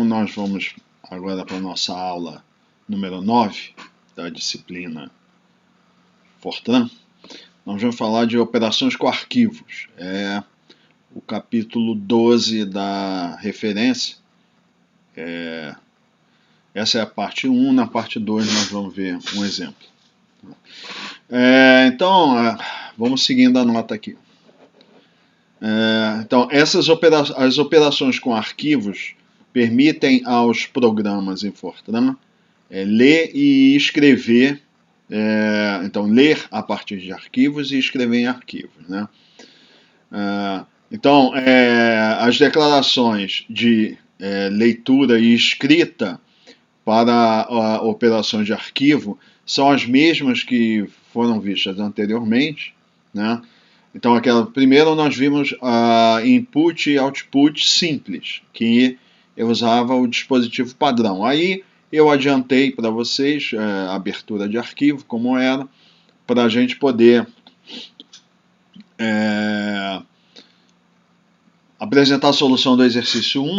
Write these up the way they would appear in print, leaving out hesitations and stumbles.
Então, nós vamos agora para a nossa aula número 9 da disciplina Fortran. Nós vamos falar de operações com arquivos. É o capítulo 12 da referência. Essa é a parte 1. Na parte 2 nós vamos ver um exemplo. Então, vamos seguindo a nota aqui. Então, as operações com arquivos permitem aos programas em Fortran ler e escrever, então ler a partir de arquivos e escrever em arquivos, né? Então, as declarações de leitura e escrita para operações de arquivo são as mesmas que foram vistas anteriormente, né? Então, primeiro nós vimos input e output simples, que eu usava o dispositivo padrão. Aí eu adiantei para vocês a abertura de arquivo, como era, para a gente poder apresentar a solução do exercício 1.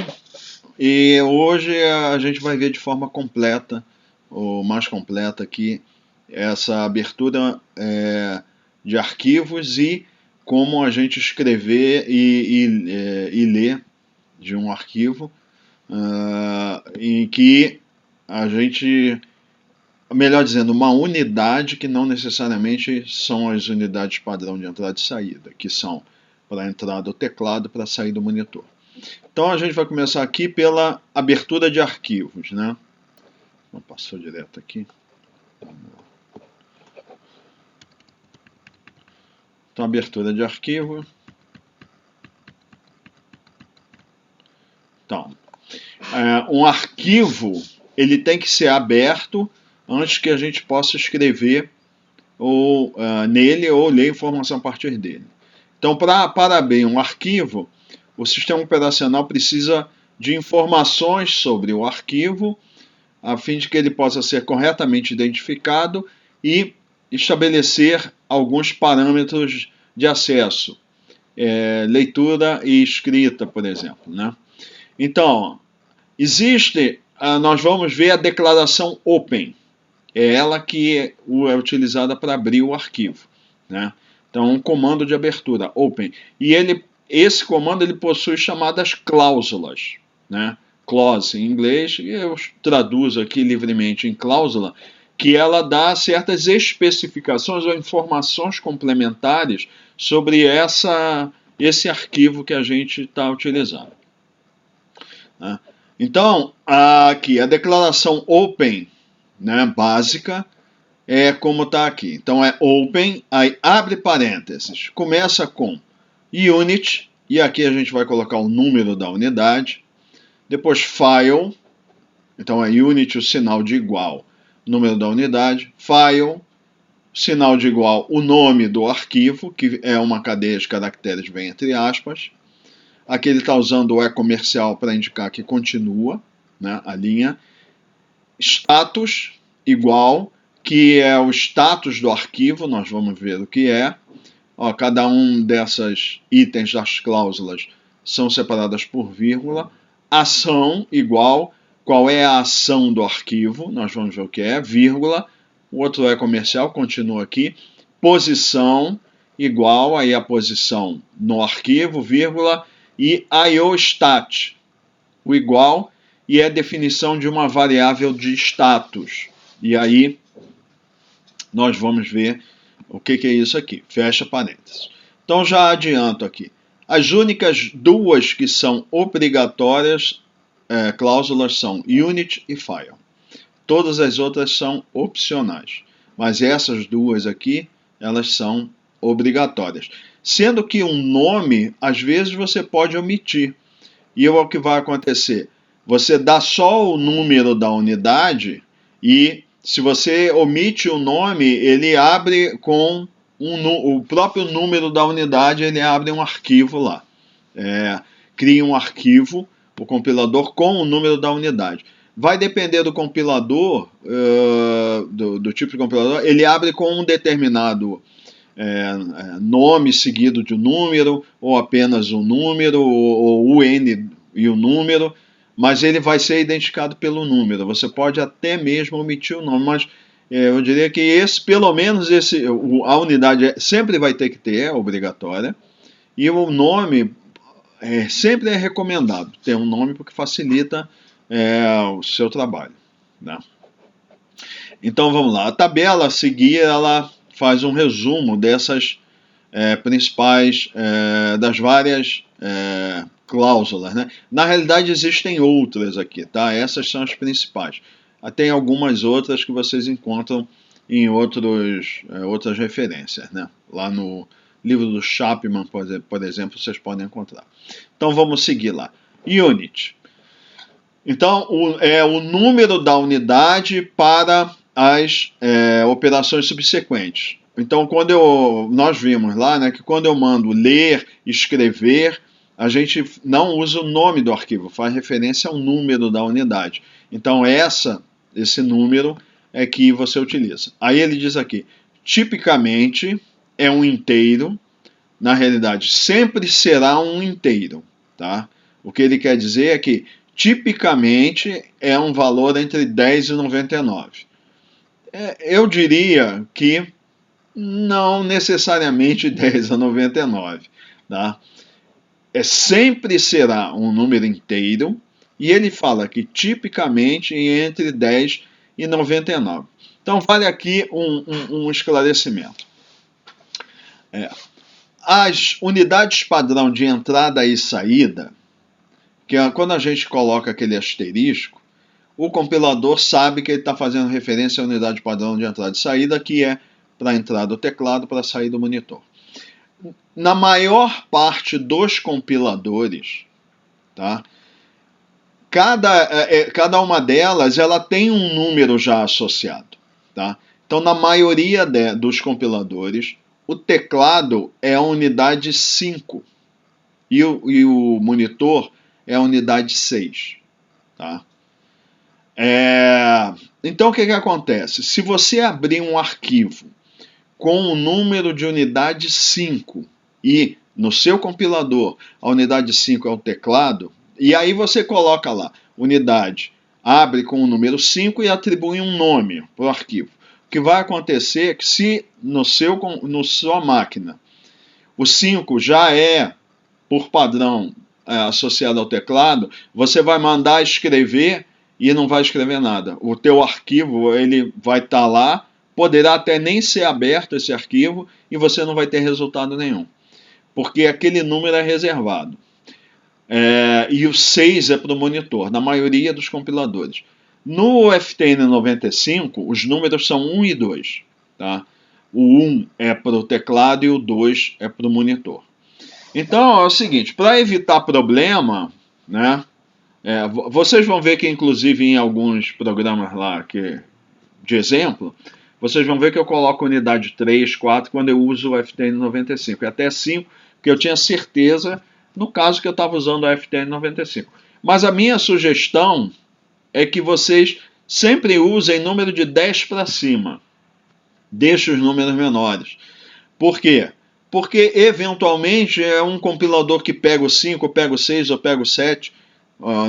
E hoje a gente vai ver de forma completa, ou mais completa aqui, essa abertura de arquivos e como a gente escrever e ler de um arquivo, em que a gente, melhor dizendo, uma unidade que não necessariamente são as unidades padrão de entrada e saída, que são para a entrada do teclado e para a saída do monitor. Então a gente vai começar aqui pela abertura de arquivos, né? Não passou direto aqui. Então, abertura de arquivo. Então, um arquivo, ele tem que ser aberto antes que a gente possa escrever nele ou ler informação a partir dele. Então, para abrir um arquivo, o sistema operacional precisa de informações sobre o arquivo, a fim de que ele possa ser corretamente identificado e estabelecer alguns parâmetros de acesso, leitura e escrita, por exemplo, né? Então, nós vamos ver a declaração open, é ela que é utilizada para abrir o arquivo, né? Então, um comando de abertura, open, e esse comando ele possui chamadas cláusulas, né? Clause em inglês, e eu traduzo aqui livremente em cláusula, que ela dá certas especificações ou informações complementares sobre esse arquivo que a gente está utilizando, né? Então, aqui, a declaração open, né, básica, é como está aqui. Então, é open, aí abre parênteses, começa com unit, e aqui a gente vai colocar o número da unidade. Depois file, então é unit, o sinal de igual, número da unidade. File, sinal de igual, o nome do arquivo, que é uma cadeia de caracteres bem entre aspas. Aqui ele está usando o comercial para indicar que continua, né, a linha. Status, igual, que é o status do arquivo, nós vamos ver o que é. Cada um dessas itens das cláusulas são separadas por vírgula. Ação, igual, qual é a ação do arquivo, nós vamos ver o que é, vírgula. O outro é comercial, continua aqui. Posição, igual, aí a posição no arquivo, vírgula. E IOStat, o igual, e é a definição de uma variável de status. E aí nós vamos ver o que é isso aqui. Fecha parênteses. Então já adianto aqui. As únicas duas que são obrigatórias cláusulas são unit e file. Todas as outras são opcionais. Mas essas duas aqui, elas são obrigatórias. Sendo que um nome, às vezes você pode omitir. E o que vai acontecer? Você dá só o número da unidade e se você omite o nome, ele abre com o próprio número da unidade, ele abre um arquivo lá. Cria um arquivo, o compilador, com o número da unidade. Vai depender do compilador, do tipo de compilador, ele abre com um determinado nome seguido de um número, ou apenas um número, ou o N e o número. mas ele vai ser identificado pelo número. Você pode até mesmo omitir o nome, mas eu diria que pelo menos a unidade sempre vai ter que ter, é obrigatória, e o nome sempre é recomendado ter um nome porque facilita o seu trabalho, né? Então vamos lá, a tabela a seguir ela faz um resumo dessas principais, das várias cláusulas, né? Na realidade existem outras aqui, tá? Essas são as principais. Tem algumas outras que vocês encontram em outras referências, né? Lá no livro do Chapman, por exemplo, vocês podem encontrar. Então vamos seguir lá. Unit. Então, é o número da unidade para as operações subsequentes. Então, nós vimos lá, né, que quando eu mando ler, escrever, a gente não usa o nome do arquivo, faz referência ao número da unidade. Então, esse número é que você utiliza. Aí ele diz aqui, tipicamente é um inteiro, na realidade sempre será um inteiro, tá? O que ele quer dizer é que tipicamente é um valor entre 10 e 99. Eu diria que não necessariamente 10 a 99, tá? Sempre será um número inteiro, e ele fala que tipicamente entre 10 e 99. Então vale aqui um esclarecimento. As unidades padrão de entrada e saída, que quando a gente coloca aquele asterisco, o compilador sabe que ele está fazendo referência à unidade padrão de entrada e saída, que é para a entrada do teclado, para a saída do monitor. Na maior parte dos compiladores, tá? Cada uma delas ela tem um número já associado. Tá? Então, na maioria dos compiladores, o teclado é a unidade 5 e o monitor é a unidade 6. Tá? Então, o que acontece? Se você abrir um arquivo com o número de unidade 5 e no seu compilador a unidade 5 é o teclado, e aí você coloca lá, unidade, abre com o número 5 e atribui um nome para o arquivo. O que vai acontecer é que se na sua máquina o 5 já é, por padrão, associado ao teclado, você vai mandar escrever e não vai escrever nada. O teu arquivo ele vai estar lá, poderá até nem ser aberto esse arquivo e você não vai ter resultado nenhum, porque aquele número é reservado. E o 6 é para o monitor, na maioria dos compiladores. No FTN 95, os números são 1 e 2. Tá? O 1 é para o teclado e o 2 é para o monitor. Então é o seguinte, para evitar problema, né, vocês vão ver que inclusive em alguns programas lá de exemplo, vocês vão ver que eu coloco unidade 3, 4 quando eu uso o FTN 95, e até 5, porque eu tinha certeza no caso que eu estava usando o FTN 95. Mas a minha sugestão é que vocês sempre usem número de 10 para cima. Deixe os números menores. Por quê? Porque eventualmente é um compilador que pega o 5, ou pega o 6, ou pega o 7,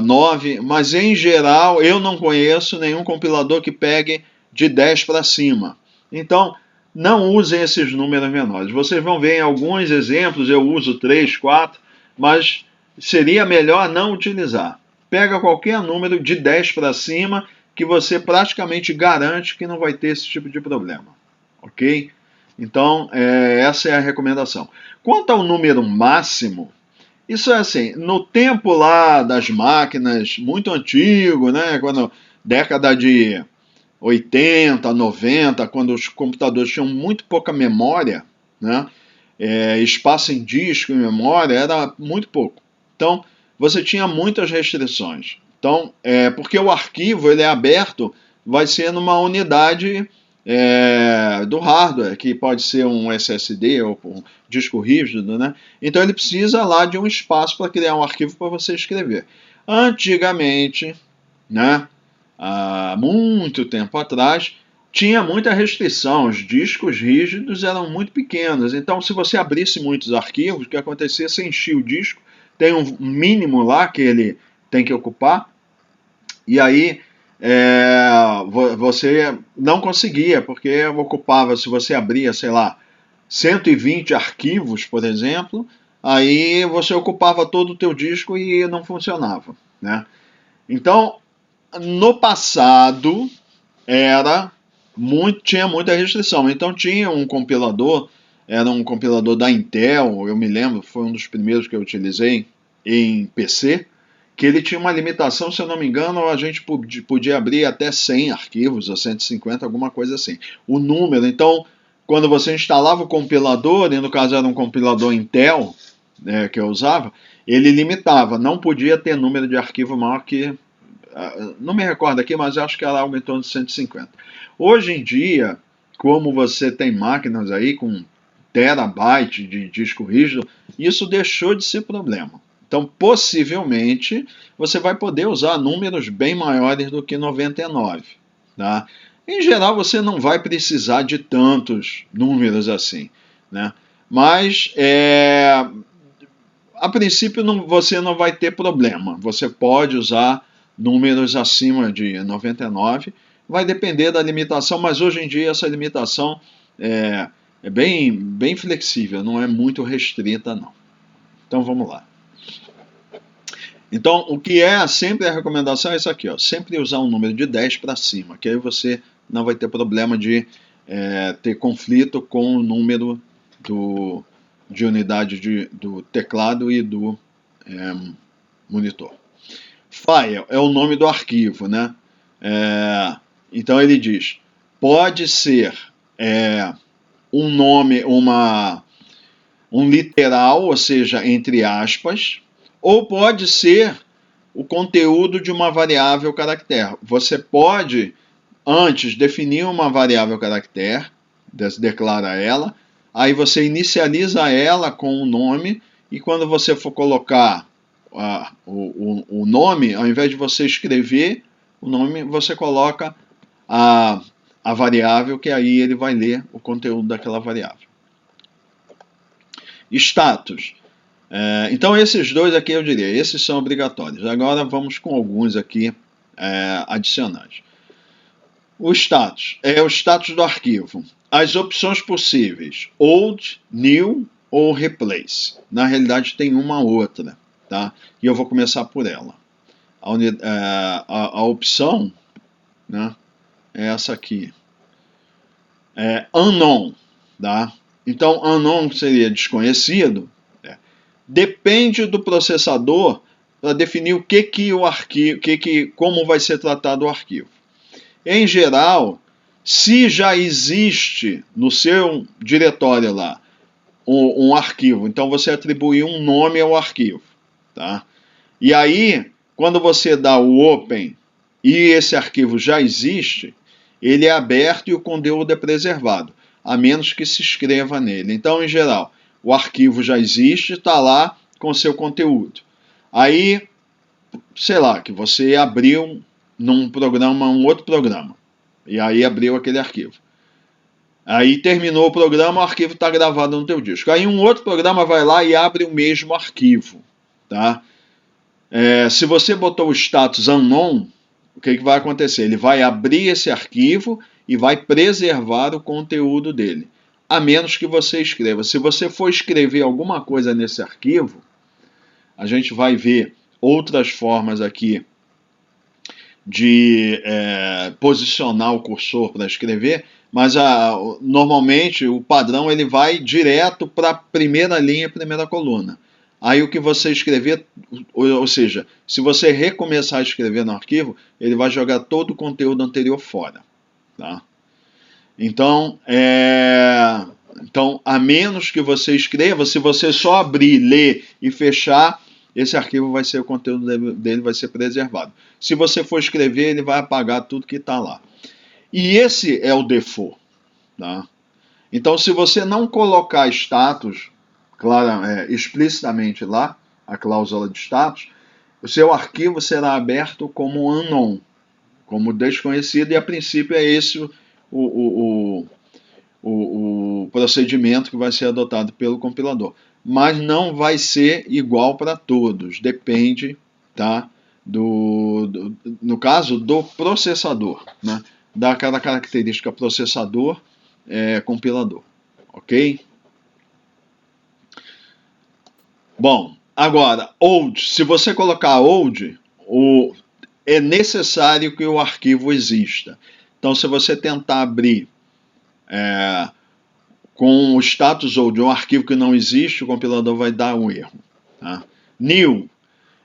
9, mas em geral eu não conheço nenhum compilador que pegue de 10 para cima. Então, não usem esses números menores. Vocês vão ver em alguns exemplos, eu uso 3, 4, mas seria melhor não utilizar. Pega qualquer número de 10 para cima que você praticamente garante que não vai ter esse tipo de problema. Ok? Então, essa é a recomendação. Quanto ao número máximo, isso é assim, no tempo lá das máquinas, muito antigo, né, década de 80, 90, quando os computadores tinham muito pouca memória, né, espaço em disco e memória era muito pouco. Então, você tinha muitas restrições. Então, porque o arquivo ele é aberto, vai ser numa unidade do hardware, que pode ser um SSD ou um disco rígido, né? Então ele precisa lá de um espaço para criar um arquivo para você escrever. Antigamente, né, há muito tempo atrás, tinha muita restrição, os discos rígidos eram muito pequenos, então se você abrisse muitos arquivos, o que acontecia? Você enchia o disco, tem um mínimo lá que ele tem que ocupar, E aí você não conseguia, porque ocupava, se você abria, sei lá, 120 arquivos, por exemplo, aí você ocupava todo o teu disco e não funcionava, né? Então, no passado, tinha muita restrição. Então tinha um compilador, era um compilador da Intel, eu me lembro, foi um dos primeiros que eu utilizei em PC, que ele tinha uma limitação, se eu não me engano, a gente podia abrir até 100 arquivos, ou 150, alguma coisa assim. O número, então, quando você instalava o compilador, e no caso era um compilador Intel, que eu usava, ele limitava, não podia ter número de arquivo maior que, não me recordo aqui, mas acho que era algo em torno de 150. Hoje em dia, como você tem máquinas aí com terabyte de disco rígido, isso deixou de ser problema. Então, possivelmente, você vai poder usar números bem maiores do que 99. Tá? Em geral, você não vai precisar de tantos números assim. Né? Mas, a princípio, você não vai ter problema. Você pode usar números acima de 99. Vai depender da limitação, mas hoje em dia essa limitação é bem flexível, não é muito restrita, não. Então, vamos lá. Então, o que é sempre a recomendação é isso aqui, ó, sempre usar um número de 10 para cima, que aí você não vai ter problema de ter conflito com o número de unidade do teclado e do monitor. File é o nome do arquivo, né? Então ele diz, pode ser um nome, um literal, ou seja, entre aspas, ou pode ser o conteúdo de uma variável caractere. Você pode, antes, definir uma variável caractere, declara ela, aí você inicializa ela com o nome, e quando você for colocar o nome, ao invés de você escrever o nome, você coloca a variável, que aí ele vai ler o conteúdo daquela variável. Status. Então esses dois aqui eu diria, esses são obrigatórios. Agora vamos com alguns aqui adicionais. O status é o status do arquivo. As opções possíveis, old, new ou replace. Na realidade tem uma outra, tá? E eu vou começar por ela. A opção, né, é essa aqui. Unknown, tá? Então unknown seria desconhecido. Depende do processador para definir o que o arquivo, como vai ser tratado o arquivo. Em geral, se já existe no seu diretório lá um arquivo, então você atribui um nome ao arquivo, tá? E aí, quando você dá o open e esse arquivo já existe, ele é aberto e o conteúdo é preservado, a menos que se escreva nele. Então, em geral, o arquivo já existe, está lá com seu conteúdo. Aí, sei lá, que você abriu num programa, um outro programa, e aí abriu aquele arquivo. Aí terminou o programa, o arquivo está gravado no teu disco. Aí um outro programa vai lá e abre o mesmo arquivo, tá? Se você botou o status unknown, o que vai acontecer? Ele vai abrir esse arquivo e vai preservar o conteúdo dele, a menos que você escreva. Se você for escrever alguma coisa nesse arquivo, a gente vai ver outras formas aqui de posicionar o cursor para escrever, mas normalmente o padrão ele vai direto para a primeira linha, primeira coluna. Aí o que você escrever, ou seja, se você recomeçar a escrever no arquivo, ele vai jogar todo o conteúdo anterior fora. Tá? Então, a menos que você escreva, se você só abrir, ler e fechar, esse arquivo vai ser, o conteúdo dele vai ser preservado. Se você for escrever, ele vai apagar tudo que está lá. E esse é o default. Tá? Então, se você não colocar status explicitamente lá, a cláusula de status, o seu arquivo será aberto como unknown, como desconhecido, e a princípio é esse o procedimento que vai ser adotado pelo compilador. Mas não vai ser igual para todos, depende, tá, no caso, do processador, né? Da cada característica processador compilador, ok? Bom, agora, old, se você colocar old, é necessário que o arquivo exista. Então, se você tentar abrir com o status old um arquivo que não existe, o compilador vai dar um erro. Tá? New,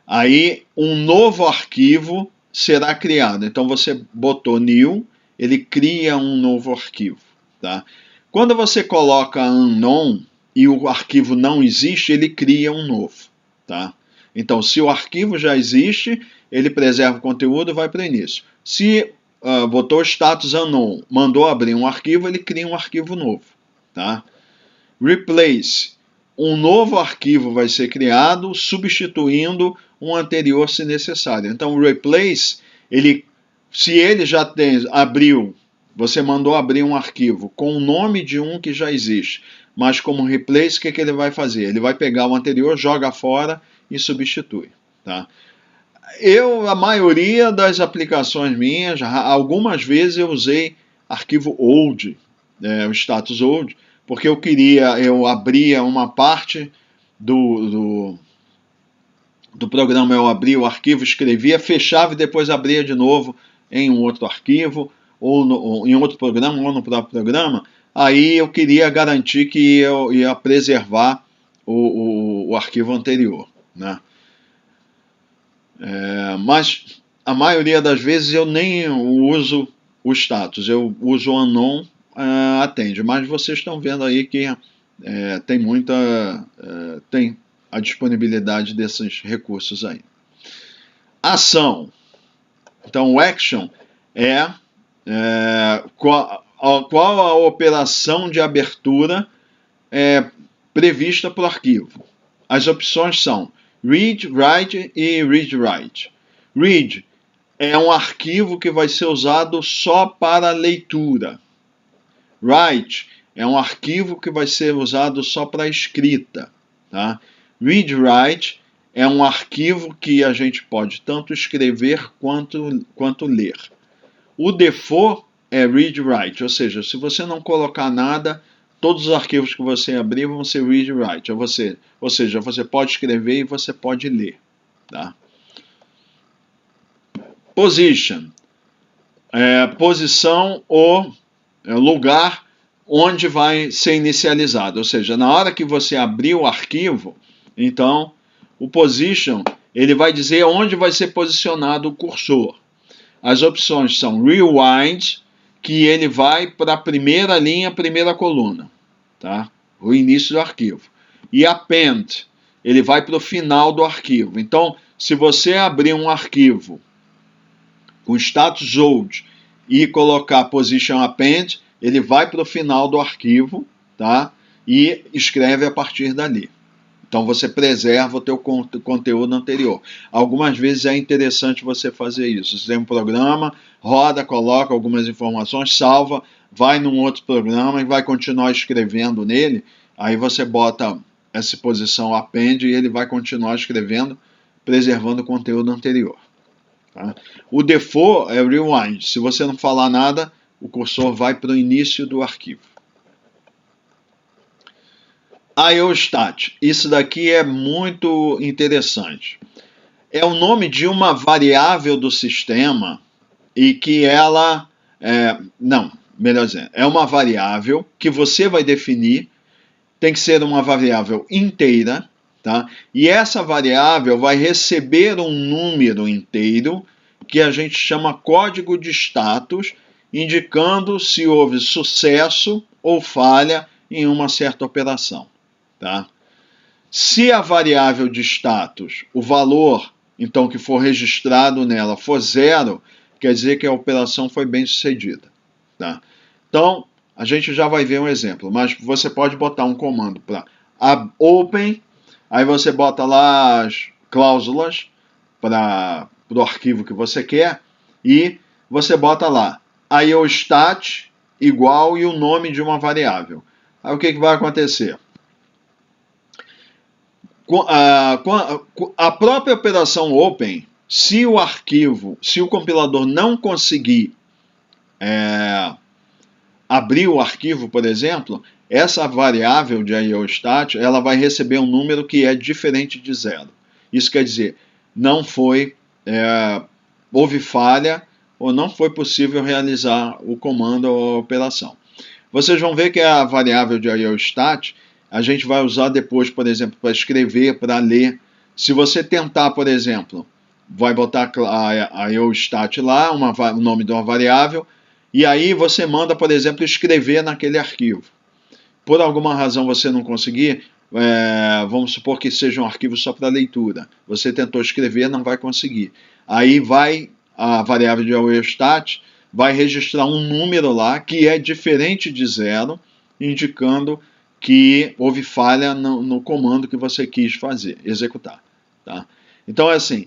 aí um novo arquivo será criado. Então, você botou new, ele cria um novo arquivo. Tá? Quando você coloca unknown e o arquivo não existe, ele cria um novo. Tá? Então, se o arquivo já existe, ele preserva o conteúdo e vai para o início. Se botou status unknown, mandou abrir um arquivo, ele cria um arquivo novo. Tá? Replace, um novo arquivo vai ser criado, substituindo um anterior se necessário. Então, o replace, se ele já abriu, você mandou abrir um arquivo com o nome de um que já existe, mas como replace, o que ele vai fazer? Ele vai pegar o anterior, joga fora e substitui. Tá? A maioria das aplicações minhas, algumas vezes eu usei arquivo old, o status old, porque eu abria uma parte do programa, eu abria o arquivo, escrevia, fechava e depois abria de novo em um outro arquivo, ou em outro programa, ou no próprio programa. Aí eu queria garantir que eu ia preservar o arquivo anterior, né? Mas a maioria das vezes eu nem uso o status, eu uso o unknown, atende. Mas vocês estão vendo aí que tem a disponibilidade desses recursos aí. Ação. Então, o action qual a operação de abertura prevista para o arquivo. As opções são read, write e read-write. Read é um arquivo que vai ser usado só para leitura. Write é um arquivo que vai ser usado só para escrita. Tá? Read-write é um arquivo que a gente pode tanto escrever quanto ler. O default é read-write, ou seja, se você não colocar nada, todos os arquivos que você abrir vão ser read-write, ou seja, você pode escrever e você pode ler. Tá? Position, posição ou lugar onde vai ser inicializado, ou seja, na hora que você abrir o arquivo, então o position ele vai dizer onde vai ser posicionado o cursor. As opções são rewind, que ele vai para a primeira linha, primeira coluna, tá? O início do arquivo. E append, ele vai para o final do arquivo. Então, se você abrir um arquivo com status old e colocar position append, ele vai para o final do arquivo, tá? E escreve a partir dali. Então você preserva o teu conteúdo anterior. Algumas vezes é interessante você fazer isso. Você tem um programa, roda, coloca algumas informações, salva, vai num outro programa e vai continuar escrevendo nele. Aí você bota essa posição append e ele vai continuar escrevendo, preservando o conteúdo anterior. Tá? O default é rewind. Se você não falar nada, o cursor vai para o início do arquivo. IOStat, isso daqui é muito interessante. É o nome de uma variável do sistema e que ela... melhor dizendo, é uma variável que você vai definir, tem que ser uma variável inteira, tá? E essa variável vai receber um número inteiro que a gente chama código de status, indicando se houve sucesso ou falha em uma certa operação. Tá? Se a variável de status, o valor então que for registrado nela for 0, quer dizer que a operação foi bem sucedida. Tá? Então, a gente já vai ver um exemplo, mas você pode botar um comando para open, aí você bota lá as cláusulas para o arquivo que você quer e você bota lá iostat igual e o nome de uma variável. Aí o que vai acontecer? A própria operação open, Se o arquivo, se o compilador não conseguir abrir o arquivo, por exemplo, essa variável de IOStat, ela vai receber um número que é diferente de 0. Isso quer dizer, não foi, houve falha, ou não foi possível realizar o comando ou a operação. Vocês vão ver que a variável de IOStat, a gente vai usar depois, por exemplo, para escrever, para ler. Se você tentar, por exemplo, vai botar a IOStat lá, o nome de uma variável, e aí você manda, por exemplo, escrever naquele arquivo. Por alguma razão você não conseguir, vamos supor que seja um arquivo só para leitura. Você tentou escrever, não vai conseguir. Aí vai a variável de IOStat, vai registrar um número lá que é diferente de 0, indicando que houve falha no comando que você quis fazer, executar. Tá? Então é assim,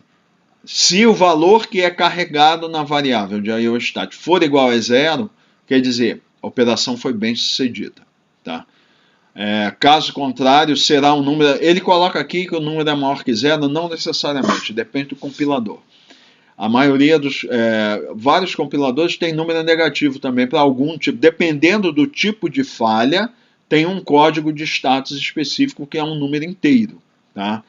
se o valor que é carregado na variável de IOStat for igual a 0, quer dizer, a operação foi bem sucedida. Tá? Caso contrário, será um número... Ele coloca aqui que o número é maior que 0, não necessariamente, depende do compilador. A maioria dos... vários compiladores tem número negativo também para algum tipo. Dependendo do tipo de falha, tem um código de status específico que é um número inteiro. Tá?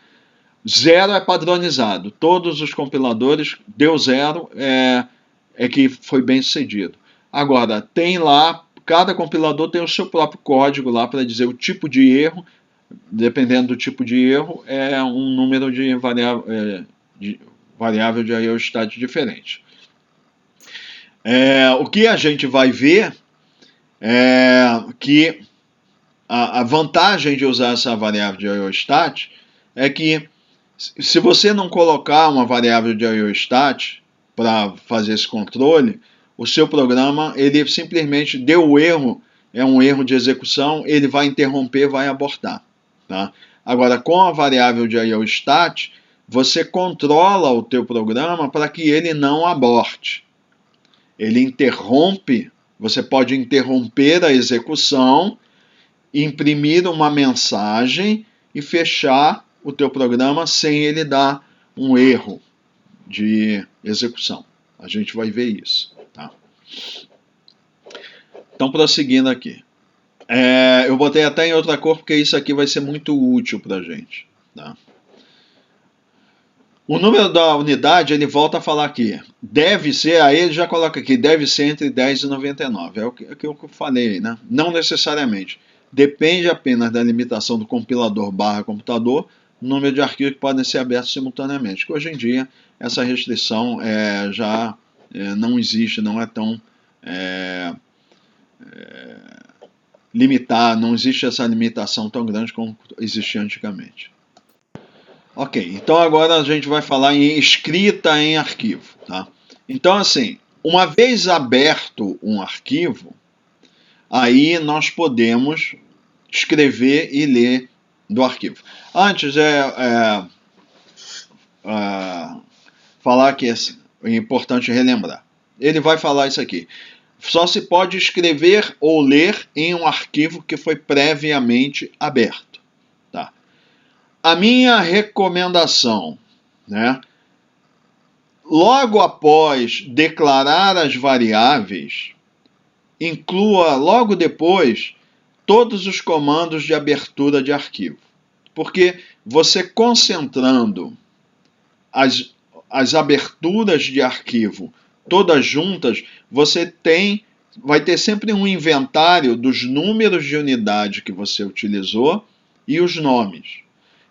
0 é padronizado. Todos os compiladores, deu 0, é que foi bem sucedido. Agora, tem lá, cada compilador tem o seu próprio código lá para dizer o tipo de erro. Dependendo do tipo de erro, é um número de variável de IOStat diferente. O que a gente vai ver é que a vantagem de usar essa variável de IOStat é que se você não colocar uma variável de IOStat para fazer esse controle, o seu programa, ele simplesmente deu o erro, é um erro de execução, ele vai interromper, vai abortar. Tá? Agora, com a variável de IOStat, você controla o teu programa para que ele não aborte. Ele interrompe, você pode interromper a execução, imprimir uma mensagem e fechar o teu programa sem ele dar um erro de execução. A gente vai ver isso. Tá? Então, prosseguindo aqui. Eu botei até em outra cor porque isso aqui vai ser muito útil para a gente. Tá? O número da unidade, ele volta a falar aqui. Deve ser, aí ele já coloca aqui, deve ser entre 10 e 99. É o que eu falei, né? Não necessariamente. Depende apenas da limitação do compilador / computador, número de arquivos que podem ser abertos simultaneamente. Que hoje em dia, essa restrição já não existe, não é tão limitada, não existe essa limitação tão grande como existia antigamente. Ok, então agora a gente vai falar em escrita em arquivo. Tá? Então, assim, uma vez aberto um arquivo, aí nós podemos escrever e ler do arquivo. Antes, falar que é importante relembrar. Ele vai falar isso aqui. Só se pode escrever ou ler em um arquivo que foi previamente aberto. Tá? A minha recomendação, né? Logo após declarar as variáveis, inclua logo depois todos os comandos de abertura de arquivo. Porque você concentrando as aberturas de arquivo todas juntas, você vai ter sempre um inventário dos números de unidade que você utilizou e os nomes.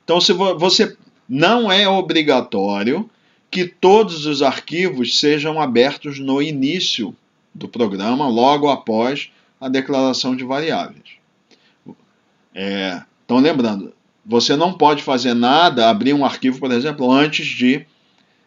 Então, se você não é obrigatório que todos os arquivos sejam abertos no início do programa, logo após a declaração de variáveis. Então, lembrando, você não pode fazer nada, abrir um arquivo, por exemplo, antes de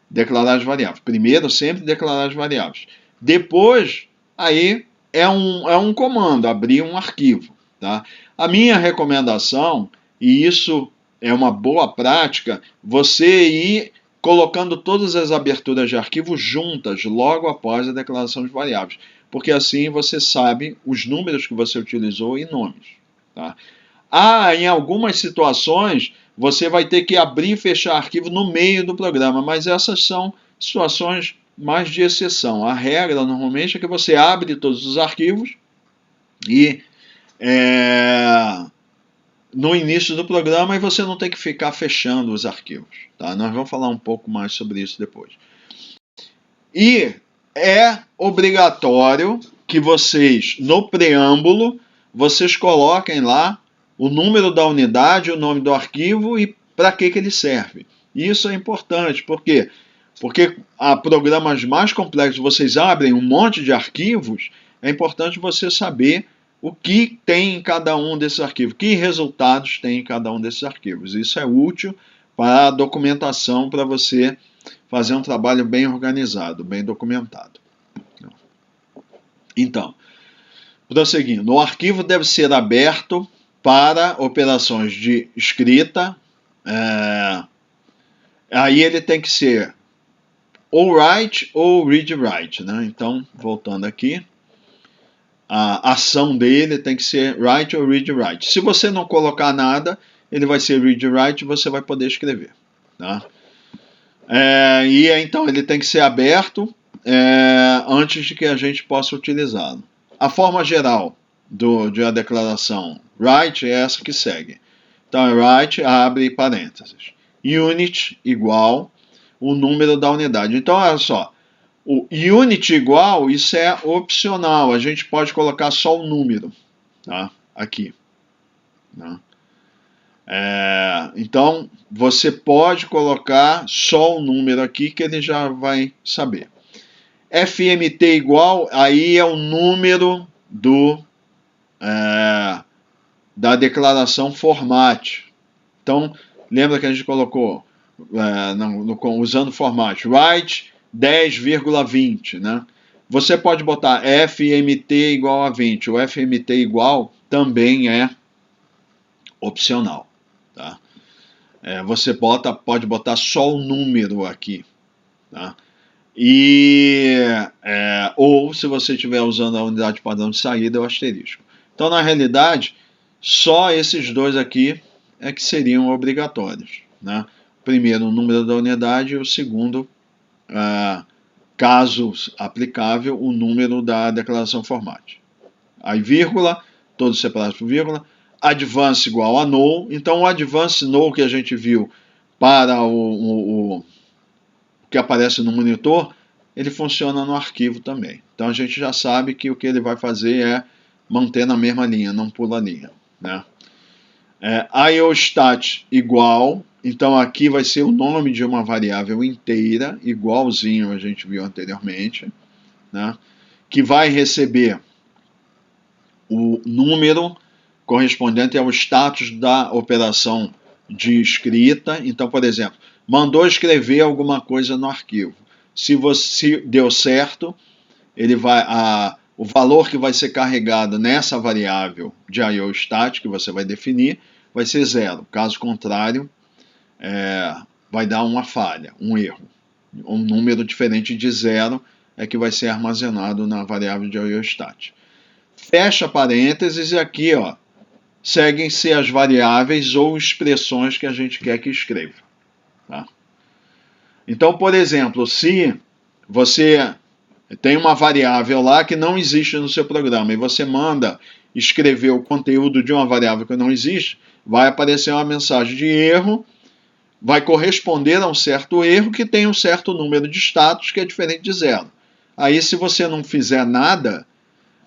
declarar as variáveis. Primeiro, sempre declarar as variáveis. Depois, aí é um comando, abrir um arquivo. Tá? A minha recomendação, e isso é uma boa prática, você ir colocando todas as aberturas de arquivo juntas, logo após a declaração de variáveis. Porque assim você sabe os números que você utilizou e nomes. Tá? Em algumas situações, você vai ter que abrir e fechar arquivo no meio do programa, mas essas são situações mais de exceção. A regra, normalmente, é que você abre todos os arquivos e no início do programa e você não tem que ficar fechando os arquivos. Tá? Nós vamos falar um pouco mais sobre isso depois. E é obrigatório que vocês, no preâmbulo, vocês coloquem lá o número da unidade, o nome do arquivo e para que ele serve. Isso é importante, por quê? Porque há programas mais complexos, vocês abrem um monte de arquivos, é importante você saber o que tem em cada um desses arquivos, que resultados tem em cada um desses arquivos. Isso é útil para a documentação, para você fazer um trabalho bem organizado, bem documentado. Então, prosseguindo, o arquivo deve ser aberto para operações de escrita, aí ele tem que ser ou write ou read-write, né? Então, voltando aqui, a ação dele tem que ser write ou read-write. Se você não colocar nada, ele vai ser read-write e você vai poder escrever, tá? Então ele tem que ser aberto antes de que a gente possa utilizá-lo. A forma geral de a declaração write é essa que segue. Então é write, abre parênteses. Unit igual o número da unidade. Então olha só, o unit igual, isso é opcional. A gente pode colocar só o número, tá? Aqui. Tá? Então, você pode colocar só o número aqui que ele já vai saber. FMT igual, aí é o número da declaração format. Então, lembra que a gente colocou, usando format, write 10,20, né? Você pode botar FMT igual a 20. O FMT igual também é opcional. Tá? Você pode botar só o número aqui. Tá? Ou, se você estiver usando a unidade padrão de saída, é o asterisco. Então, na realidade, só esses dois aqui é que seriam obrigatórios. Né? O primeiro, o número da unidade, e o segundo, caso aplicável, o número da declaração format. Aí, vírgula, todos separados por vírgula. Advance igual a null. Então, o advance null que a gente viu para o que aparece no monitor, ele funciona no arquivo também. Então, a gente já sabe que o que ele vai fazer é manter na mesma linha, não pula a linha. Né? IOStat igual. Então, aqui vai ser o nome de uma variável inteira, igualzinho a gente viu anteriormente, né? Que vai receber o número correspondente ao status da operação de escrita. Então, por exemplo, mandou escrever alguma coisa no arquivo. Se deu certo, ele o valor que vai ser carregado nessa variável de IOStat que você vai definir vai ser 0. Caso contrário, vai dar uma falha, um erro. Um número diferente de 0 é que vai ser armazenado na variável de IOStat. Fecha parênteses e aqui, seguem-se as variáveis ou expressões que a gente quer que escreva. Tá? Então, por exemplo, se você tem uma variável lá que não existe no seu programa e você manda escrever o conteúdo de uma variável que não existe, vai aparecer uma mensagem de erro, vai corresponder a um certo erro que tem um certo número de status que é diferente de 0. Aí, se você não fizer nada,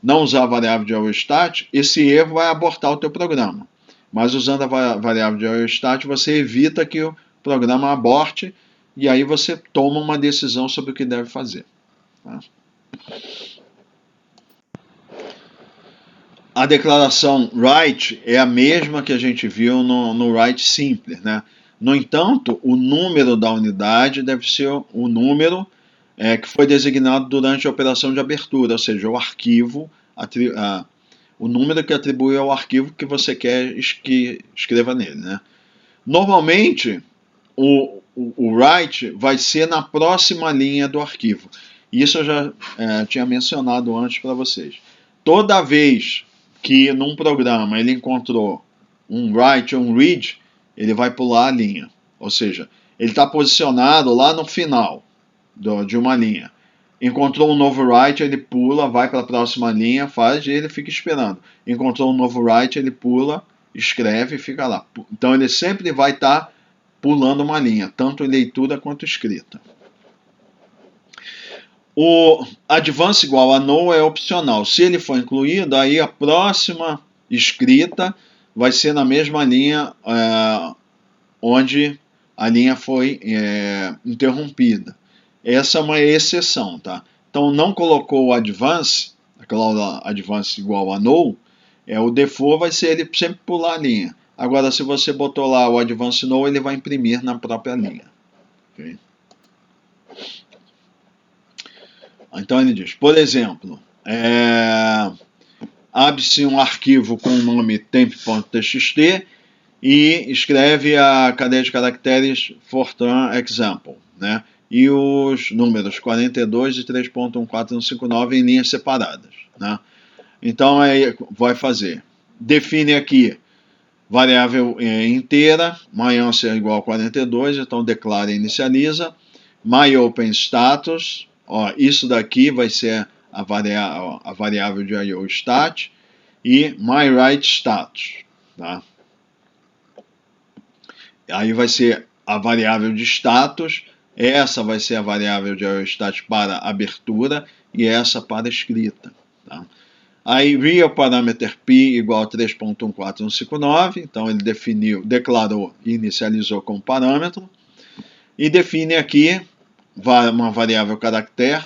não usar a variável de IOStat, esse erro vai abortar o teu programa. Mas usando a variável de IOStat, você evita que o programa aborte e aí você toma uma decisão sobre o que deve fazer. Tá? A declaração write é a mesma que a gente viu no write simples, né? No entanto, o número da unidade deve ser o número que foi designado durante a operação de abertura, ou seja, o arquivo, o número que atribui ao arquivo que você quer que escreva nele. Né? Normalmente, o write vai ser na próxima linha do arquivo. Isso eu já tinha mencionado antes para vocês. Toda vez que num programa ele encontrou um write ou um read, ele vai pular a linha. Ou seja, ele está posicionado lá no final. de uma linha. Encontrou um novo write, ele pula, vai para a próxima linha, faz e ele fica esperando. Encontrou um novo write, ele pula, escreve e fica lá. Então ele sempre vai estar pulando uma linha, tanto em leitura quanto escrita. O advance igual a no é opcional. Se ele for incluído, aí a próxima escrita vai ser na mesma linha onde a linha foi interrompida. Essa é uma exceção, tá? Então não colocou o advance, a cláusula advance igual a no, o default vai ser ele sempre pular a linha. Agora, se você botou lá o advance no, ele vai imprimir na própria linha. Okay? Então ele diz, por exemplo, abre-se um arquivo com o nome temp.txt e escreve a cadeia de caracteres Fortran example, né? E os números 42 e 3.14159 em linhas separadas, né? Então aí vai fazer, define aqui variável inteira, myAnswer igual a 42, então declara e inicializa, myOpenStatus, isso daqui vai ser a variável de IOStat, e myWriteStatus, tá? Aí vai ser a variável de status, essa vai ser a variável de IOStat para abertura e essa para escrita, tá? Aí real parameter p igual a 3.14159, então ele declarou e inicializou como parâmetro, e define aqui uma variável caractere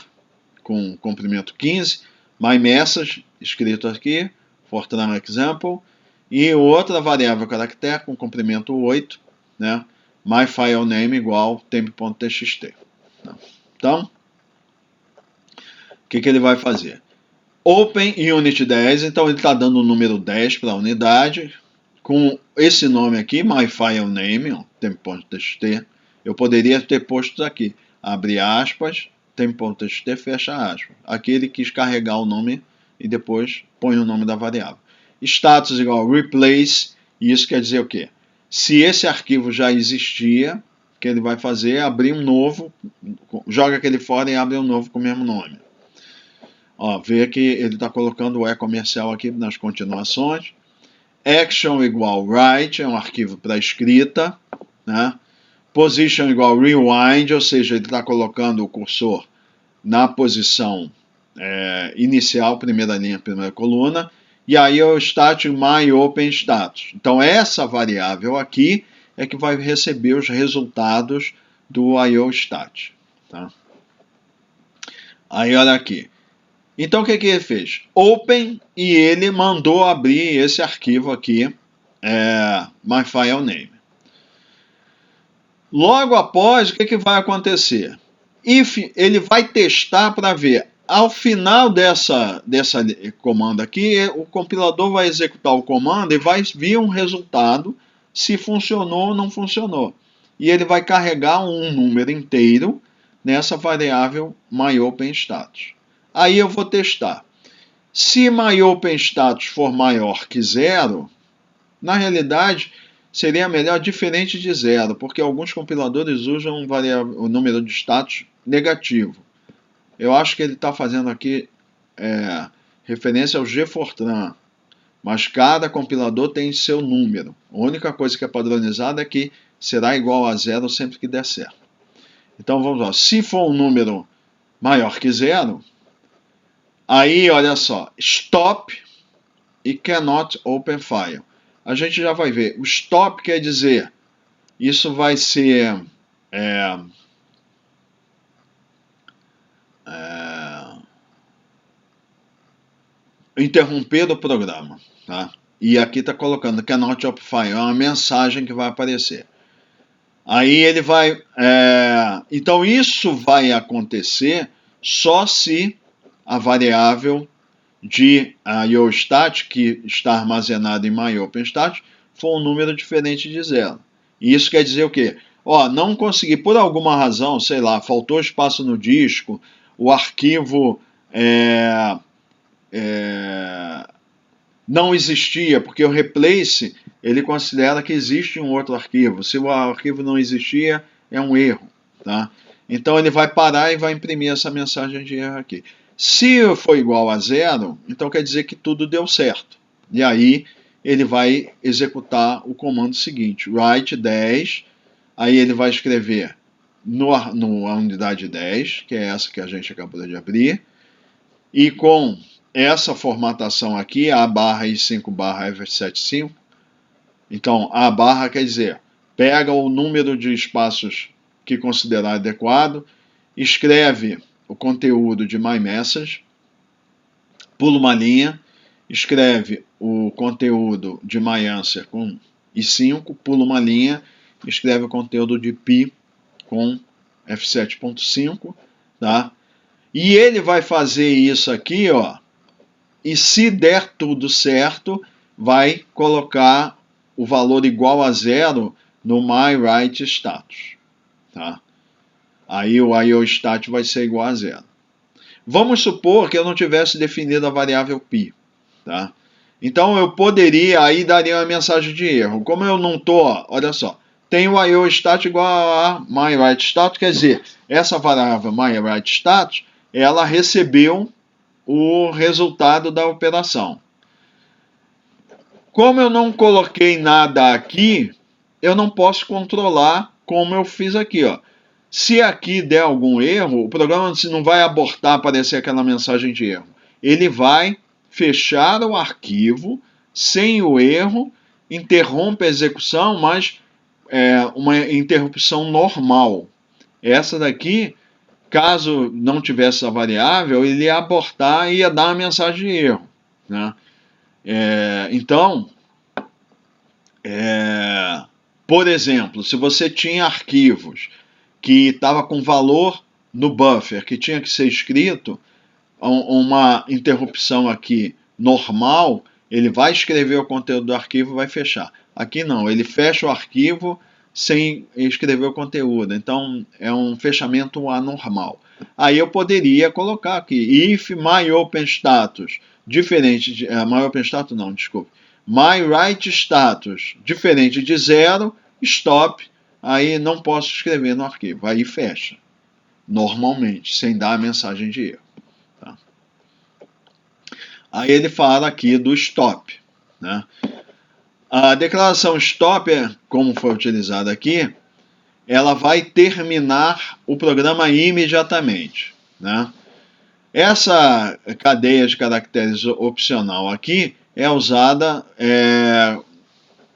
com comprimento 15, myMessage, escrito aqui, Fortran example, e outra variável caractere com comprimento 8, né, myFileName igual temp.txt. Então, o que ele vai fazer? Open Unit 10, então ele está dando o número 10 para a unidade, com esse nome aqui, myFileName, temp.txt. Eu poderia ter posto aqui, abre aspas, temp.txt, fecha aspas. Aqui ele quis carregar o nome e depois põe o nome da variável. Status igual replace, e isso quer dizer o quê? Se esse arquivo já existia, o que ele vai fazer é abrir um novo, joga aquele fora e abre um novo com o mesmo nome. Vê que ele está colocando o e-comercial aqui nas continuações. Action igual write, é um arquivo para escrita, né? Position igual rewind, ou seja, ele está colocando o cursor na posição inicial, primeira linha, primeira coluna, e aí é o stat myOpenStatus. Então essa variável aqui é que vai receber os resultados do IOStat. Tá? Aí olha aqui. Então o que ele fez? Open, e ele mandou abrir esse arquivo aqui, myFileName. Logo após, o que vai acontecer? Ele vai testar para ver, ao final dessa comando aqui, o compilador vai executar o comando e vai vir um resultado se funcionou ou não funcionou. E ele vai carregar um número inteiro nessa variável myOpenStatus. Aí eu vou testar. Se myOpenStatus for maior que 0, na realidade seria melhor diferente de 0, porque alguns compiladores usam o número de status negativo. Eu acho que ele está fazendo aqui referência ao GFortran, mas cada compilador tem seu número. A única coisa que é padronizada é que será igual a 0 sempre que der certo. Então vamos lá. Se for um número maior que 0, aí olha só, stop e cannot open file. A gente já vai ver. O stop quer dizer, isso vai ser interromper o programa, tá? E aqui está colocando cannot open file, é uma mensagem que vai aparecer. Aí ele vai... então isso vai acontecer só se a variável de IOStat, que está armazenada em myOpenStatus, for um número diferente de 0. E isso quer dizer o quê? Não consegui, por alguma razão, sei lá, faltou espaço no disco, o arquivo não existia, porque o replace, ele considera que existe um outro arquivo. Se o arquivo não existia, é um erro, tá? Então ele vai parar e vai imprimir essa mensagem de erro aqui. Se for igual a 0, então quer dizer que tudo deu certo. E aí ele vai executar o comando seguinte, write 10, aí ele vai escrever na unidade 10, que é essa que a gente acabou de abrir, e com essa formatação aqui, A barra I5 barra F75, então A barra quer dizer, pega o número de espaços que considerar adequado, escreve o conteúdo de myMessage, pula uma linha, escreve o conteúdo de myAnswer com I5, pula uma linha, escreve o conteúdo de pi com F7.5, tá? E ele vai fazer isso aqui, ó, e se der tudo certo, vai colocar o valor igual a 0 no myWriteStatus, tá? Aí o IOStat vai ser igual a 0. Vamos supor que eu não tivesse definido a variável π, tá? Então eu poderia, aí daria uma mensagem de erro. Como eu não estou, olha só, tem o IOStat igual a myWriteStatus, quer dizer, essa variável myWriteStatus, ela recebeu o resultado da operação. Como eu não coloquei nada aqui, eu não posso controlar como eu fiz aqui, ó. Se aqui der algum erro, o programa não vai abortar, aparecer aquela mensagem de erro. Ele vai fechar o arquivo sem o erro, interrompe a execução, mas uma interrupção normal. Essa daqui, caso não tivesse a variável, ele ia abortar e ia dar uma mensagem de erro, né? Então, por exemplo, se você tinha arquivos que estava com valor no buffer que tinha que ser escrito, uma interrupção aqui normal, ele vai escrever o conteúdo do arquivo e vai fechar. Aqui não, ele fecha o arquivo sem escrever o conteúdo. Então é um fechamento anormal. Aí eu poderia colocar aqui if myOpenStatus diferente de myOpenStatus não, desculpe. myWriteStatus diferente de 0, stop. Aí não posso escrever no arquivo. Aí fecha normalmente, sem dar a mensagem de erro. Tá? Aí ele fala aqui do stop, né? A declaração stop, como foi utilizada aqui, ela vai terminar o programa imediatamente, né? Essa cadeia de caracteres opcional aqui é usada,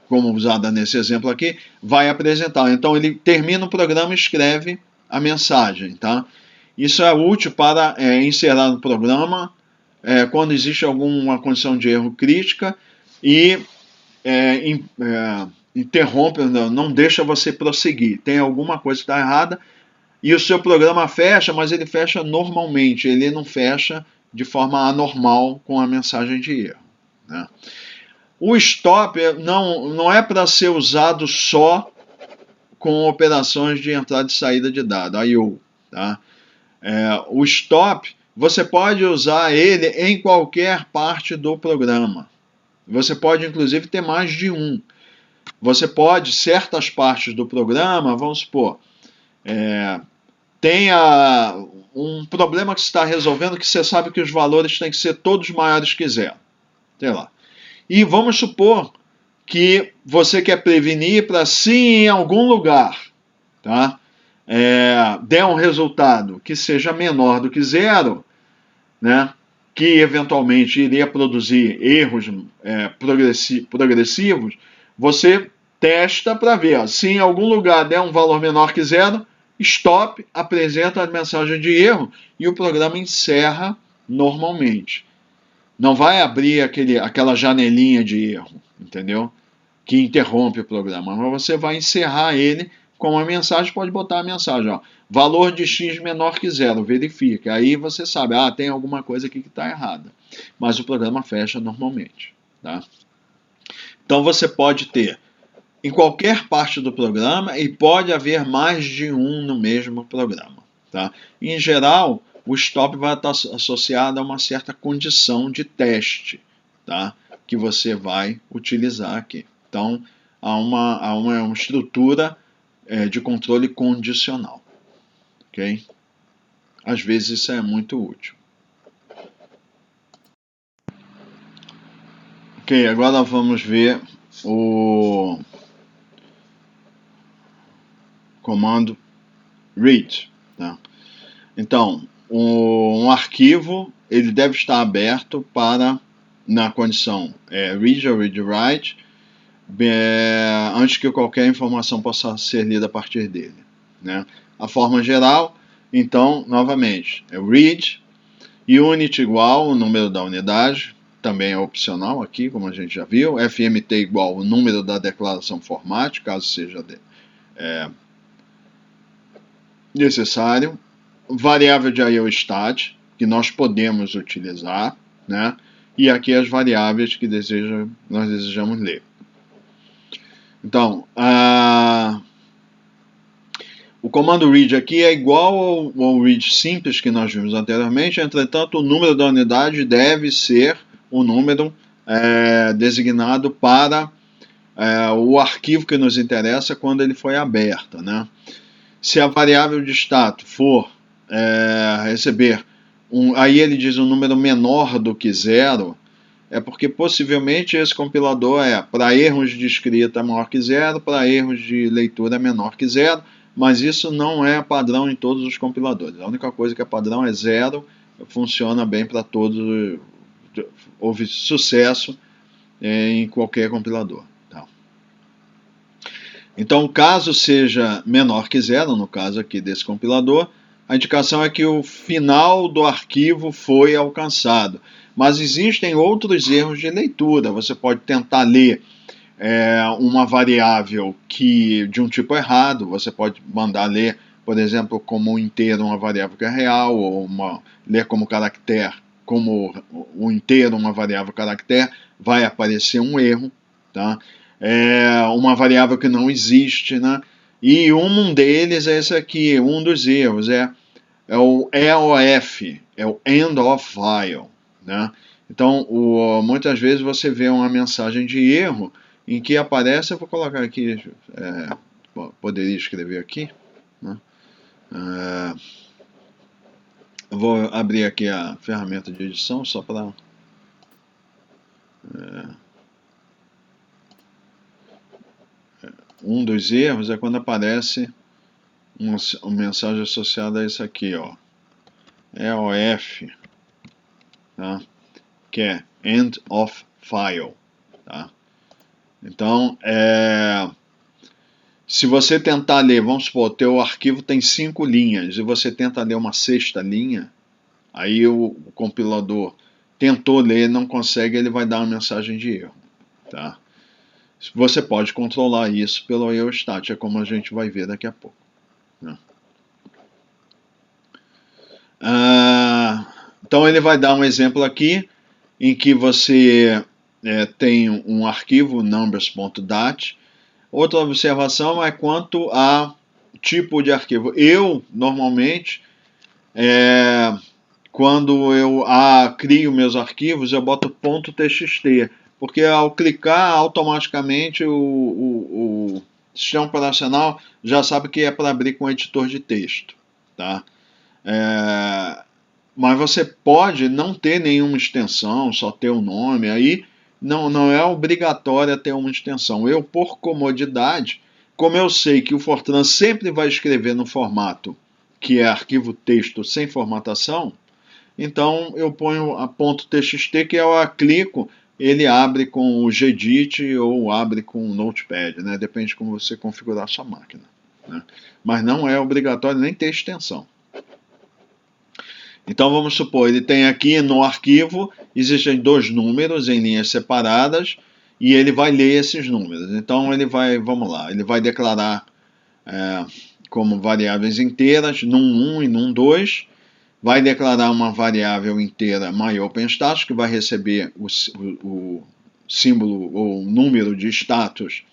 como usada nesse exemplo aqui, vai apresentar. Então ele termina o programa e escreve a mensagem, tá? Isso é útil para encerrar o programa quando existe alguma condição de erro crítica e interrompe, não deixa você prosseguir. Tem alguma coisa que está errada e o seu programa fecha, mas ele fecha normalmente, ele não fecha de forma anormal com a mensagem de erro, né? O stop não é para ser usado só com operações de entrada e saída de dados, I/O, tá? O stop, você pode usar ele em qualquer parte do programa. Você pode, inclusive, ter mais de um. Você pode, certas partes do programa, vamos supor, tenha um problema que você está resolvendo que você sabe que os valores têm que ser todos maiores que 0. Sei lá. E vamos supor que você quer prevenir para se em algum lugar, tá? Der um resultado que seja menor do que 0, né? Que eventualmente iria produzir erros progressivos, você testa para ver. Ó, se em algum lugar der um valor menor que 0, stop, apresenta a mensagem de erro e o programa encerra normalmente. Não vai abrir aquela janelinha de erro, entendeu? Que interrompe o programa, mas você vai encerrar ele com uma mensagem, pode botar a mensagem, ó, valor de x menor que 0, verifica. Aí você sabe, tem alguma coisa aqui que está errada. Mas o programa fecha normalmente, tá? Então você pode ter em qualquer parte do programa e pode haver mais de um no mesmo programa, tá? Em geral, o stop vai estar associado a uma certa condição de teste, tá? Que você vai utilizar aqui. Então, há uma estrutura de controle condicional. ok? Às vezes isso é muito útil. Ok, agora vamos ver o comando read, tá? Então, um arquivo ele deve estar aberto para, na condição read ou read-write, antes que qualquer informação possa ser lida a partir dele, né? A forma geral, então, novamente, é read, unit igual o número da unidade, também é opcional aqui, como a gente já viu, FMT igual o número da declaração format, caso seja necessário, variável de IOStat, que nós podemos utilizar, né? E aqui as variáveis que nós desejamos ler. Então, o comando read aqui é igual ao read simples que nós vimos anteriormente, entretanto, o número da unidade deve ser o número designado para o arquivo que nos interessa quando ele foi aberto, né? Se a variável de status for receber aí ele diz um número menor do que 0, é porque possivelmente esse compilador para erros de escrita é maior que 0, para erros de leitura é menor que 0, mas isso não é padrão em todos os compiladores. A única coisa que é padrão é 0, funciona bem para todos, houve sucesso em qualquer compilador. Tá? Então, caso seja menor que 0, no caso aqui desse compilador, a indicação é que o final do arquivo foi alcançado. Mas existem outros erros de leitura. Você pode tentar ler uma variável de um tipo errado, você pode mandar ler, por exemplo, como inteiro uma variável que é real, ou ler como caractere, como o inteiro uma variável caractere, vai aparecer um erro, tá? Uma variável que não existe, né? E um deles é esse aqui, um dos erros, é o EOF, é o End of File, né? Então, muitas vezes você vê uma mensagem de erro em que aparece, eu vou colocar aqui, poderia escrever aqui, né? Eu vou abrir aqui a ferramenta de edição só para... um dos erros é quando aparece uma mensagem associada a isso aqui, ó, EOF, tá? Que é End of File, tá? Então, se você tentar ler, vamos supor, o teu arquivo tem 5 linhas e você tenta ler uma 6ª linha, aí o compilador tentou ler, não consegue, ele vai dar uma mensagem de erro, tá? Você pode controlar isso pelo IOStat, é como a gente vai ver daqui a pouco, né? Então ele vai dar um exemplo aqui em que você tem um arquivo numbers.dat. Outra observação é quanto a tipo de arquivo. Eu, normalmente, quando eu crio meus arquivos, eu boto .txt, porque ao clicar, automaticamente o sistema operacional já sabe que é para abrir com editor de texto, tá? Mas você pode não ter nenhuma extensão, só ter o nome, aí não é obrigatório ter uma extensão. Eu, por comodidade, como eu sei que o Fortran sempre vai escrever no formato que é arquivo texto sem formatação, então eu ponho a .txt, que eu clico, ele abre com o Gedit ou abre com o Notepad, né? Depende de como você configurar a sua máquina, né? Mas não é obrigatório nem ter extensão. Então vamos supor, ele tem aqui no arquivo, existem 2 números em linhas separadas e ele vai ler esses números. Então ele vai, vamos lá, ele vai declarar como variáveis inteiras, num1 e num2, vai declarar uma variável inteira myOpenStatus, que vai receber o símbolo ou número de status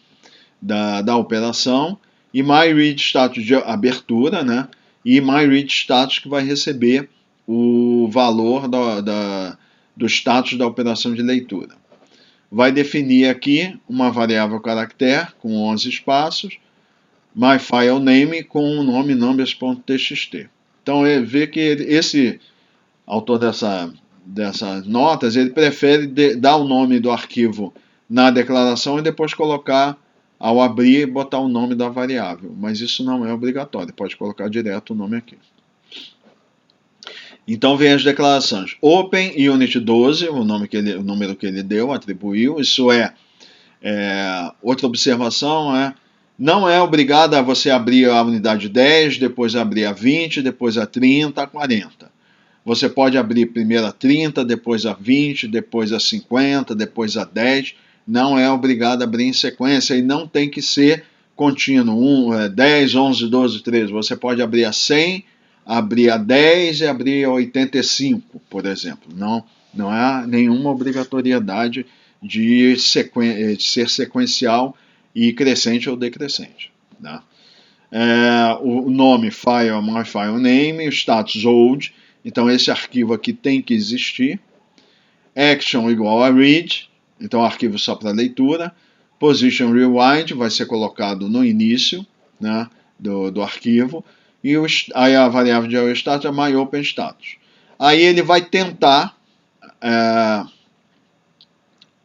da operação, e myReadStatus de abertura, né? E myReadStatus, que vai receber o valor do status da operação de leitura. Vai definir aqui uma variável caractere com 11 espaços, myFileName com o nome numbers.txt. Então ele vê que esse autor dessas notas, ele prefere dar o nome do arquivo na declaração e depois colocar, ao abrir, botar o nome da variável. Mas isso não é obrigatório, pode colocar direto o nome aqui. Então vem as declarações. Open Unit 12, o número que ele deu, atribuiu. Isso outra observação não é obrigado a você abrir a unidade 10, depois abrir a 20, depois a 30, a 40. Você pode abrir primeiro a 30, depois a 20, depois a 50, depois a 10. Não é obrigado a abrir em sequência e não tem que ser contínuo. 10, 11, 12, 13. Você pode abrir a 100, abrir a 10 e abrir a 85, por exemplo. Não há nenhuma obrigatoriedade de ser sequencial e crescente ou decrescente. Tá? O nome file, myFileName, o status old. Então esse arquivo aqui tem que existir. Action igual a read, então arquivo só para leitura. Position rewind vai ser colocado no início, né, do arquivo. E aí a variável de status é myOpenStatus. Aí ele vai tentar,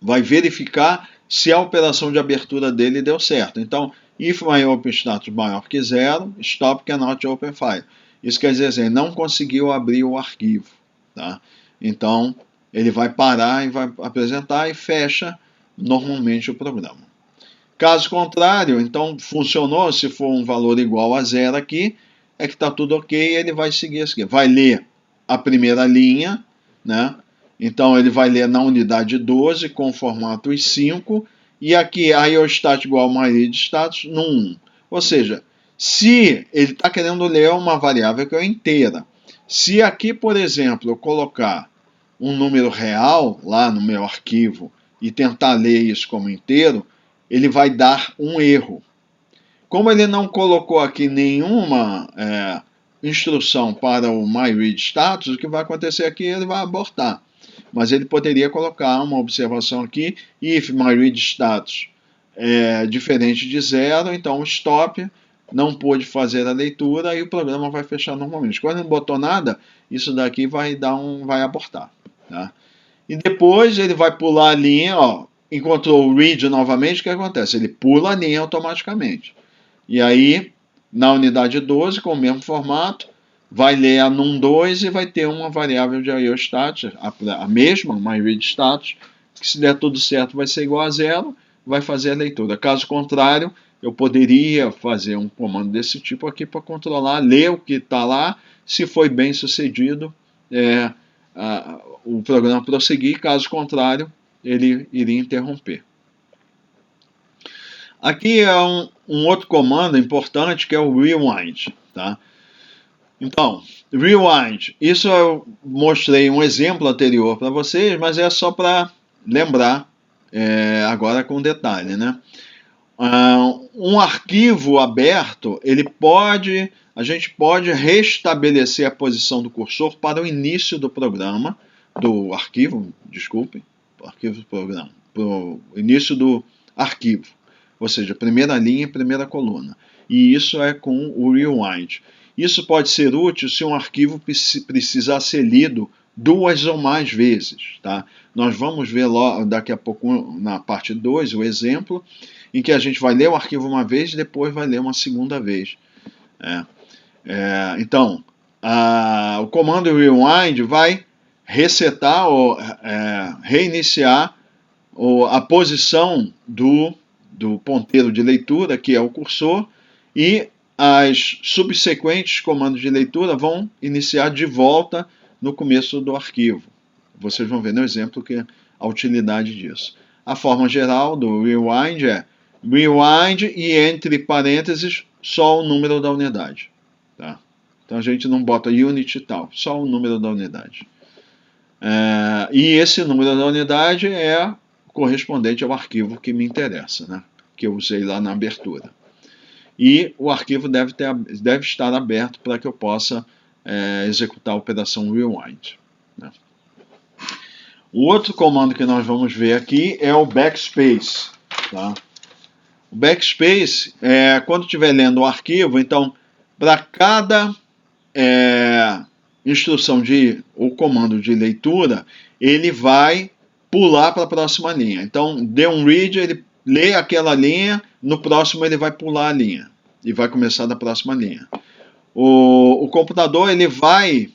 vai verificar se a operação de abertura dele deu certo. Então, if myOpenStatus maior que 0, stop cannot open file. Isso quer dizer assim, ele não conseguiu abrir o arquivo. Tá? Então, ele vai parar e vai apresentar e fecha normalmente o programa. Caso contrário, então funcionou, se for um valor igual a 0 aqui, é que está tudo ok, ele vai seguir aqui. Vai ler a primeira linha, né? Então ele vai ler na unidade 12 com formato i5, e aqui a IOStat igual a myReadStatus no 1. Ou seja, se ele está querendo ler uma variável que é inteira, se aqui, por exemplo, eu colocar um número real lá no meu arquivo e tentar ler isso como inteiro, ele vai dar um erro. Como ele não colocou aqui nenhuma instrução para o myReadStatus, o que vai acontecer aqui, ele vai abortar. Mas ele poderia colocar uma observação aqui, if myReadStatus é diferente de 0, então stop, não pôde fazer a leitura e o programa vai fechar normalmente. Quando não botou nada, isso daqui vai abortar. Tá? E depois ele vai pular a linha, ó, encontrou o read novamente, o que acontece? Ele pula a linha automaticamente. E aí, na unidade 12, com o mesmo formato, vai ler a num2 e vai ter uma variável de IOStat, a mesma, myReadStatus, que se der tudo certo vai ser igual a 0, vai fazer a leitura. Caso contrário, eu poderia fazer um comando desse tipo aqui para controlar, ler o que está lá, se foi bem sucedido, o programa prosseguir, caso contrário, ele iria interromper. Aqui é um outro comando importante que é o rewind. Tá? Então, rewind, isso eu mostrei um exemplo anterior para vocês, mas é só para lembrar agora com detalhe. Né? Um arquivo aberto, a gente pode restabelecer a posição do cursor para o início do programa, do arquivo do programa, para o início do arquivo. Ou seja, primeira linha e primeira coluna. E isso é com o rewind. Isso pode ser útil se um arquivo precisar ser lido 2 ou mais vezes. Tá? Nós vamos ver daqui a pouco, na parte 2, o exemplo, em que a gente vai ler o arquivo uma vez e depois vai ler uma segunda vez. Então, o comando rewind vai resetar ou reiniciar a posição do ponteiro de leitura, que é o cursor, e as subsequentes comandos de leitura vão iniciar de volta no começo do arquivo. Vocês vão ver no exemplo a utilidade disso. A forma geral do rewind é rewind e entre parênteses só o número da unidade. Tá? Então a gente não bota unit e tal, só o número da unidade. E esse número da unidade é correspondente ao arquivo que me interessa, né? Que eu usei lá na abertura. E o arquivo deve estar aberto para que eu possa executar a operação rewind. Né? O outro comando que nós vamos ver aqui é o backspace. Tá? O backspace, quando estiver lendo o arquivo, então, para cada instrução ou comando de leitura, ele vai pular para a próxima linha. Então, deu um read, ele lê aquela linha, no próximo ele vai pular a linha e vai começar da próxima linha. O computador ele vai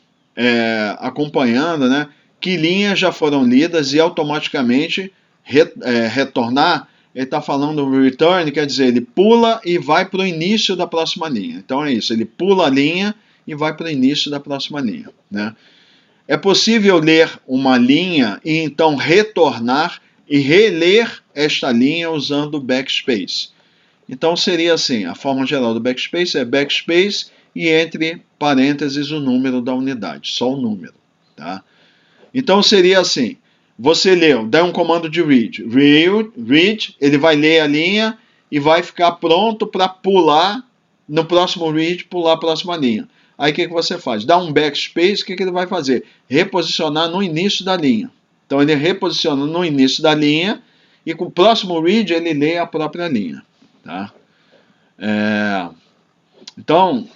acompanhando, né, que linhas já foram lidas e automaticamente retornar. Ele está falando return, quer dizer, ele pula e vai para o início da próxima linha. Então é isso, ele pula a linha e vai para o início da próxima linha, né? É possível ler uma linha e então retornar e reler esta linha usando o backspace. Então seria assim, a forma geral do backspace é backspace e entre parênteses o número da unidade, só o número, tá? Então seria assim, você leu, dá um comando de read, ele vai ler a linha e vai ficar pronto para pular, no próximo read, pular a próxima linha. Aí o que você faz? Dá um backspace, o que ele vai fazer? Reposicionar no início da linha. Então ele reposiciona no início da linha e com o próximo read ele lê a própria linha. Tá? Então,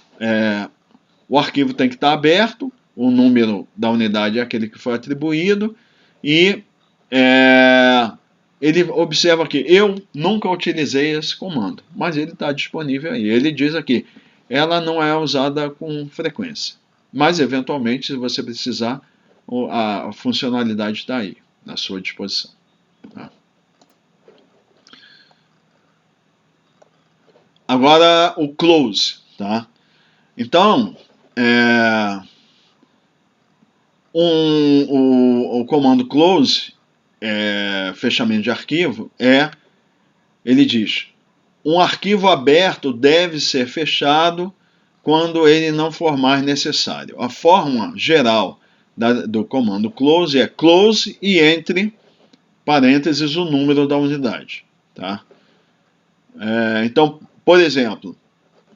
o arquivo tem que estar aberto, o número da unidade é aquele que foi atribuído e ele observa aqui, eu nunca utilizei esse comando, mas ele está disponível aí. Ele diz aqui, ela não é usada com frequência, mas eventualmente, se você precisar, a funcionalidade está aí, à sua disposição. Tá? Agora, o close. Tá? Então, o comando close, fechamento de arquivo, ele diz, um arquivo aberto deve ser fechado quando ele não for mais necessário. A forma geral do comando close é close e entre parênteses o número da unidade. Tá? Então, por exemplo,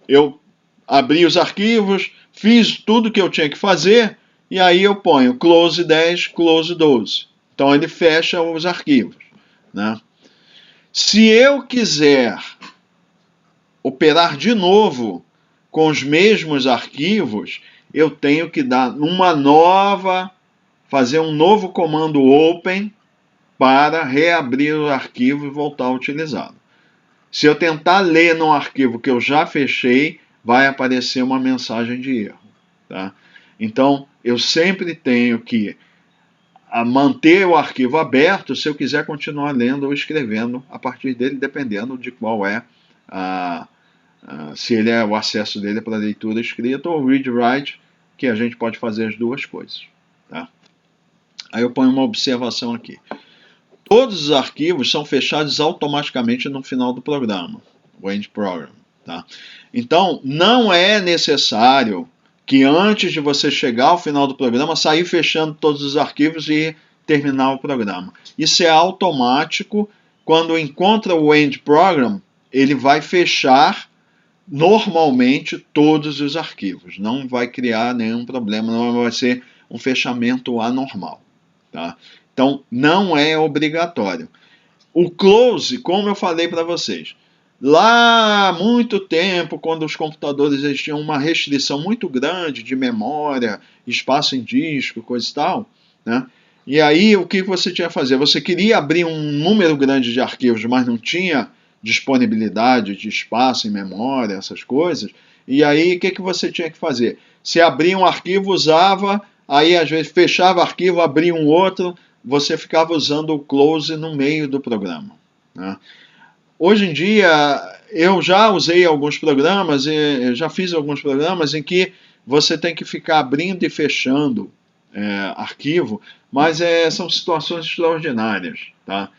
eu abri os arquivos, fiz tudo que eu tinha que fazer, e aí eu ponho close 10, close 12. Então ele fecha os arquivos. Né? Se eu quiser operar de novo com os mesmos arquivos, eu tenho que dar fazer um novo comando open para reabrir o arquivo e voltar a utilizá-lo. Se eu tentar ler num arquivo que eu já fechei, vai aparecer uma mensagem de erro. Tá? Então, eu sempre tenho que manter o arquivo aberto se eu quiser continuar lendo ou escrevendo a partir dele, dependendo de qual se ele o acesso dele é para leitura escrita ou read-write, que a gente pode fazer as duas coisas. Tá? Aí eu ponho uma observação aqui. Todos os arquivos são fechados automaticamente no final do programa, o end program. Tá? Então, não é necessário que antes de você chegar ao final do programa, sair fechando todos os arquivos e terminar o programa. Isso é automático. Quando encontra o end program, ele vai fechar normalmente todos os arquivos. Não vai criar nenhum problema, não vai ser um fechamento anormal. Tá? Então, não é obrigatório. O close, como eu falei para vocês, lá há muito tempo, quando os computadores tinham uma restrição muito grande de memória, espaço em disco, coisa e tal, né? E aí, o que você tinha que fazer? Você queria abrir um número grande de arquivos, mas não tinha disponibilidade de espaço em memória, essas coisas. E aí, o que você tinha que fazer? Se abria um arquivo, usava, aí às vezes fechava o arquivo, abria um outro, você ficava usando o close no meio do programa. Né? Hoje em dia, eu já usei alguns programas, já fiz alguns programas em que você tem que ficar abrindo e fechando arquivo, mas são situações extraordinárias. Tá?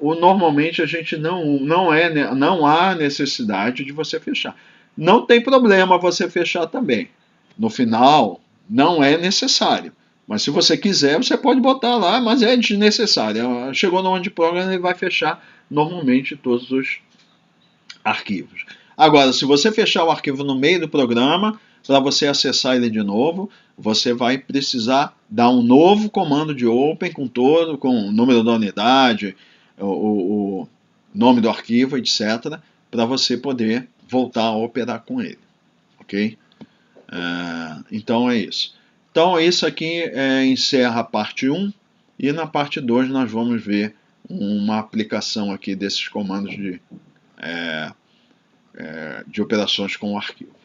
Normalmente a gente não há necessidade de você fechar. Não tem problema você fechar também. No final, não é necessário. Mas se você quiser, você pode botar lá, mas é desnecessário. Chegou no end program, ele vai fechar normalmente todos os arquivos. Agora, se você fechar o arquivo no meio do programa, para você acessar ele de novo, você vai precisar dar um novo comando de open com o número da unidade, o nome do arquivo, etc., para você poder voltar a operar com ele, ok? Então é isso. Então isso aqui encerra a parte 1, e na parte 2 nós vamos ver uma aplicação aqui desses comandos de operações com arquivos.